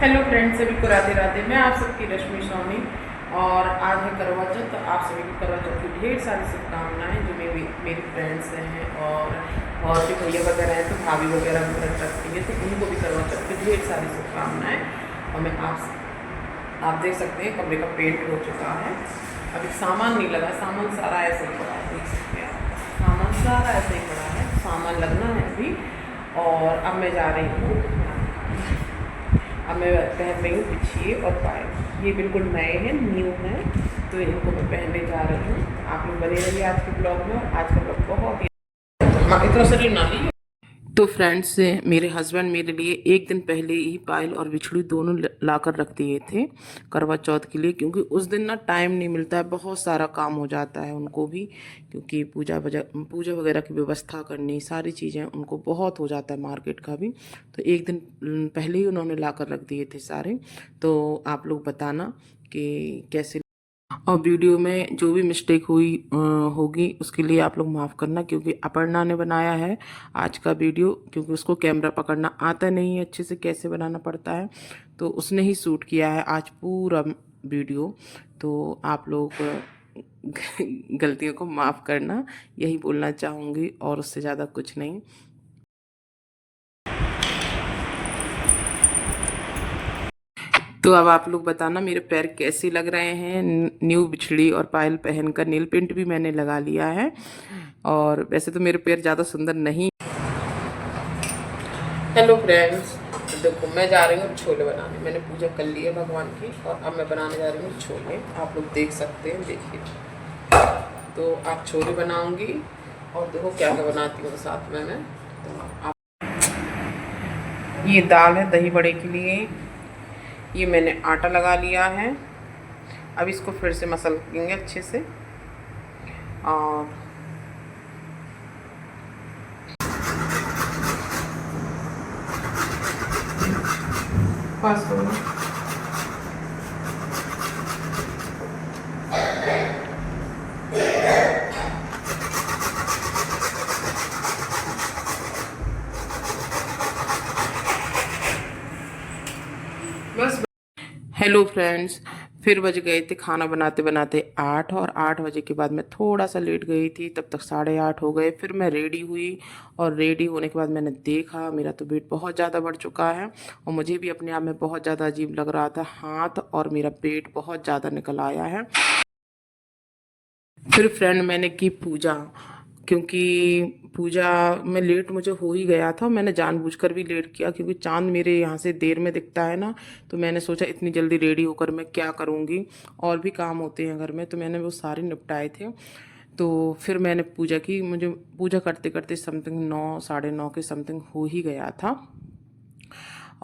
Hello friends, सभी को राधे राधे। मैं आप सबकी रश्मि स्वामी और आज है करवा चौथ। तो आप सभी को करवा चौथ की ढेर सारी शुभकामनाएं। जो मेरी फ्रेंड्स हैं और जो भैया वगैरह हैं, तो भाभी वगैरह भी व्रत रखती हैं, तो उनको भी करवा चौथ की ढेर सारी शुभकामनाएं। और मैं आप देख सकते हैं कमरे का पेंट हो चुका है। अभी सामान नहीं लगा, सामान सारा ऐसे ही पड़ा है, देख सकते हैं आप। सामान सारा ऐसे ही पड़ा है, सामान लगना है अभी। और अब मैं जा रही हूँ, अब मैं पहन रही हूँ बिछिए और पायल। ये बिल्कुल नए हैं, न्यू हैं, तो इनको मैं पहनने जा रही हूँ। आप लोग बने रहिए आज के ब्लॉग में। और आज का ब्लॉग बहुत ही इतना शरीर ना लीजिए। तो फ्रेंड्स, मेरे हस्बैंड मेरे लिए एक दिन पहले ही पायल और बिछड़ी दोनों ला कर रख दिए थे करवा चौथ के लिए, क्योंकि उस दिन ना टाइम नहीं मिलता है, बहुत सारा काम हो जाता है उनको भी, क्योंकि पूजा वगैरह की व्यवस्था करनी, सारी चीज़ें उनको बहुत हो जाता है, मार्केट का भी। तो एक दिन पहले ही उन्होंने ला कर रख दिए थे सारे। तो आप लोग बताना कि कैसे, और वीडियो में जो भी मिस्टेक हुई होगी उसके लिए आप लोग माफ़ करना, क्योंकि अपर्णा ने बनाया है आज का वीडियो, क्योंकि उसको कैमरा पकड़ना आता नहीं है अच्छे से, कैसे बनाना पड़ता है, तो उसने ही शूट किया है आज पूरा वीडियो। तो आप लोग गलतियों को माफ़ करना, यही बोलना चाहूँगी, और उससे ज़्यादा कुछ नहीं। तो अब आप लोग बताना मेरे पैर कैसे लग रहे हैं। न्यू बिछड़ी और पायल पहनकर नील पेंट भी मैंने लगा लिया है, और वैसे तो मेरे पैर ज़्यादा सुंदर नहीं। हेलो फ्रेंड्स, देखो मैं जा रही हूँ छोले बनाने। मैंने पूजा कर ली है भगवान की, और अब मैं बनाने जा रही हूँ छोले। आप लोग देख सकते हैं, देखिए। तो आप छोले बनाऊंगी, और देखो क्या क्या बनाती हूँ साथ में मैं। तो आप, ये दाल है दही बड़े के लिए। ये मैंने आटा लगा लिया है। अब इसको फिर से मसल लेंगे अच्छे से। और पास करो। बस। हेलो फ्रेंड्स, फिर बज गए थे खाना बनाते बनाते 8, और 8 बजे के बाद मैं थोड़ा सा लेट गई थी, तब तक 8:30 हो गए। फिर मैं रेडी हुई, और रेडी होने के बाद मैंने देखा मेरा तो वेट बहुत ज़्यादा बढ़ चुका है, और मुझे भी अपने आप में बहुत ज़्यादा अजीब लग रहा था। हाथ और मेरा पेट बहुत ज़्यादा निकल आया है। फिर फ्रेंड मैंने की पूजा, क्योंकि पूजा में लेट मुझे हो ही गया था। मैंने जानबूझकर भी लेट किया, क्योंकि चांद मेरे यहाँ से देर में दिखता है ना, तो मैंने सोचा इतनी जल्दी रेडी होकर मैं क्या करूँगी, और भी काम होते हैं घर में, तो मैंने वो सारे निपटाए थे। तो फिर मैंने पूजा की। मुझे पूजा करते करते समथिंग 9, 9:30 के समथिंग हो ही गया था।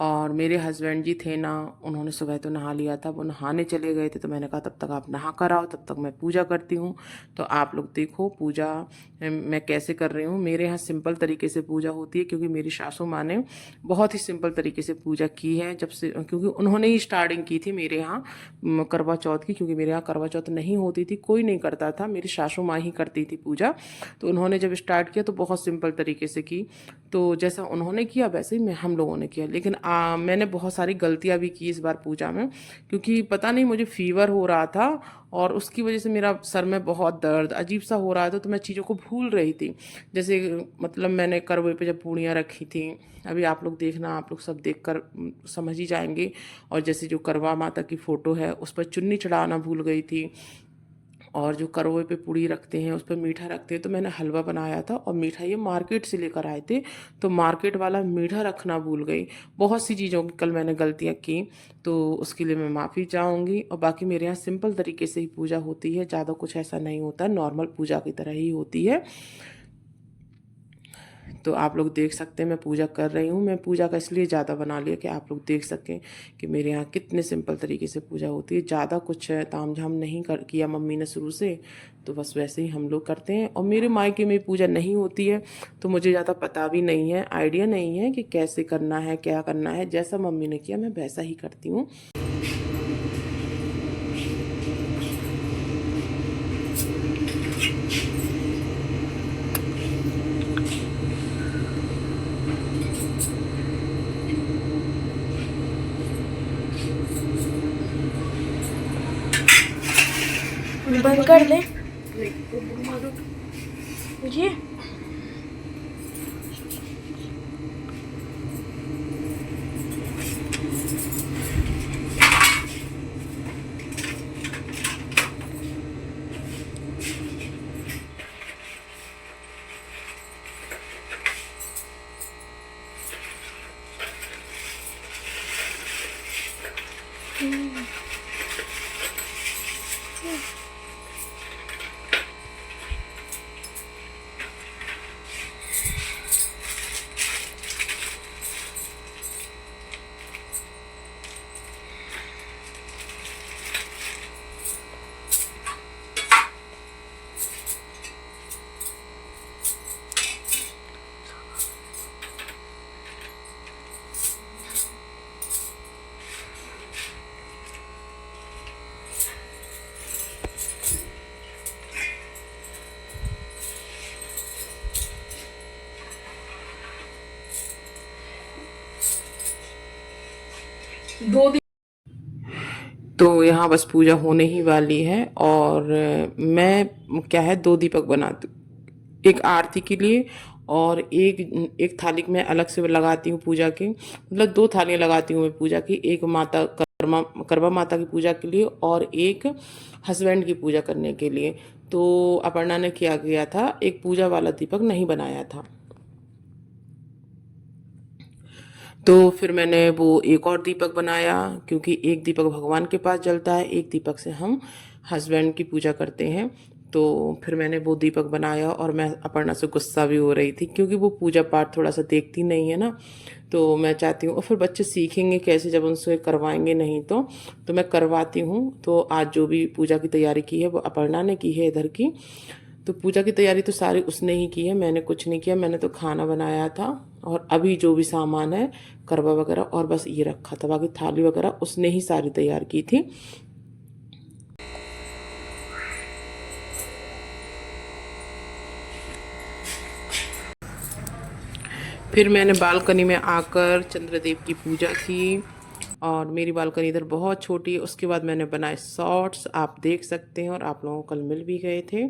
और मेरे हस्बैंड जी थे ना, उन्होंने सुबह तो नहा लिया था, वो नहाने चले गए थे, तो मैंने कहा तब तक आप नहा कर आओ, तब तक मैं पूजा करती हूँ। तो आप लोग देखो पूजा मैं कैसे कर रही हूँ। मेरे यहाँ सिंपल तरीके से पूजा होती है, क्योंकि मेरी सासू माँ ने बहुत ही सिंपल तरीके से पूजा की है, जब से, क्योंकि उन्होंने ही स्टार्टिंग की थी मेरे यहाँ करवा चौथ की। क्योंकि मेरे यहाँ करवा चौथ नहीं होती थी, कोई नहीं करता था, मेरी सासू माँ ही करती थी पूजा। तो उन्होंने जब स्टार्ट किया तो बहुत सिंपल तरीके से की। तो जैसा उन्होंने किया वैसे ही हम लोगों ने किया। लेकिन मैंने बहुत सारी गलतियां भी की इस बार पूजा में, क्योंकि पता नहीं मुझे फीवर हो रहा था, और उसकी वजह से मेरा सर में बहुत दर्द अजीब सा हो रहा था, तो मैं चीज़ों को भूल रही थी। जैसे मतलब मैंने करवे पे जब पूड़ियाँ रखी थी, अभी आप लोग देखना, आप लोग सब देख कर समझ ही जाएंगे। और जैसे जो करवा माता की फ़ोटो है उस पर चुन्नी चढ़ाना भूल गई थी, और जो करवे पे पूड़ी रखते हैं उस पर मीठा रखते हैं, तो मैंने हलवा बनाया था, और मीठा ये मार्केट से लेकर आए थे, तो मार्केट वाला मीठा रखना भूल गई। बहुत सी चीज़ों की कल मैंने गलतियाँ की, तो उसके लिए मैं माफ़ी चाहूँगी। और बाकी मेरे यहाँ सिंपल तरीके से ही पूजा होती है, ज़्यादा कुछ ऐसा नहीं होता, नॉर्मल पूजा की तरह ही होती है। तो आप लोग देख सकते हैं मैं पूजा कर रही हूँ। मैं पूजा का इसलिए ज़्यादा बना लिया कि आप लोग देख सकें कि मेरे यहाँ कितने सिंपल तरीके से पूजा होती है। ज़्यादा कुछ तामझाम नहीं किया मम्मी ने शुरू से, तो बस वैसे ही हम लोग करते हैं। और मेरे मायके में पूजा नहीं होती है, तो मुझे ज़्यादा पता भी नहीं है, आइडिया नहीं है कि कैसे करना है, क्या करना है। जैसा मम्मी ने किया मैं वैसा ही करती हूँ। बंद कर दे ये। दो दिन तो यहाँ बस पूजा होने ही वाली है। और मैं क्या है 2 दीपक बनाती हूँ, एक आरती के लिए और एक एक थाली में अलग से लगाती हूँ पूजा के, मतलब 2 थालियाँ लगाती हूँ मैं पूजा की, एक माता करवा माता की पूजा के लिए और एक हस्बैंड की पूजा करने के लिए। तो अपर्णा ने क्या किया था, एक पूजा वाला दीपक नहीं बनाया था, तो फिर मैंने वो एक और दीपक बनाया, क्योंकि एक दीपक भगवान के पास जलता है, एक दीपक से हम हस्बैंड की पूजा करते हैं। तो फिर मैंने वो दीपक बनाया और मैं अपर्णा से गुस्सा भी हो रही थी, क्योंकि वो पूजा पाठ थोड़ा सा देखती नहीं है ना, तो मैं चाहती हूँ, और फिर बच्चे सीखेंगे कैसे जब उनसे करवाएंगे नहीं तो मैं करवाती हूँ। तो आज जो भी पूजा की तैयारी की है वो अपर्णा ने की है इधर की। तो पूजा की तैयारी तो सारी उसने ही की है, मैंने कुछ नहीं किया, मैंने तो खाना बनाया था और अभी जो भी सामान है करवा वगैरह और बस ये रखा था, बाकी थाली वगैरह उसने ही सारी तैयार की थी। फिर मैंने बालकनी में आकर चंद्रदेव की पूजा की, और मेरी बालकनी इधर बहुत छोटी है। उसके बाद मैंने बनाए शॉर्ट्स, आप देख सकते हैं, और आप लोगों को कल मिल भी गए थे।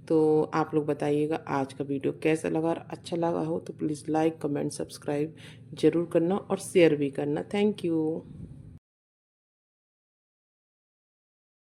तो आप लोग बताइएगा आज का वीडियो कैसा लगा, और अच्छा लगा हो तो प्लीज़ लाइक कमेंट सब्सक्राइब ज़रूर करना और शेयर भी करना। Thank you.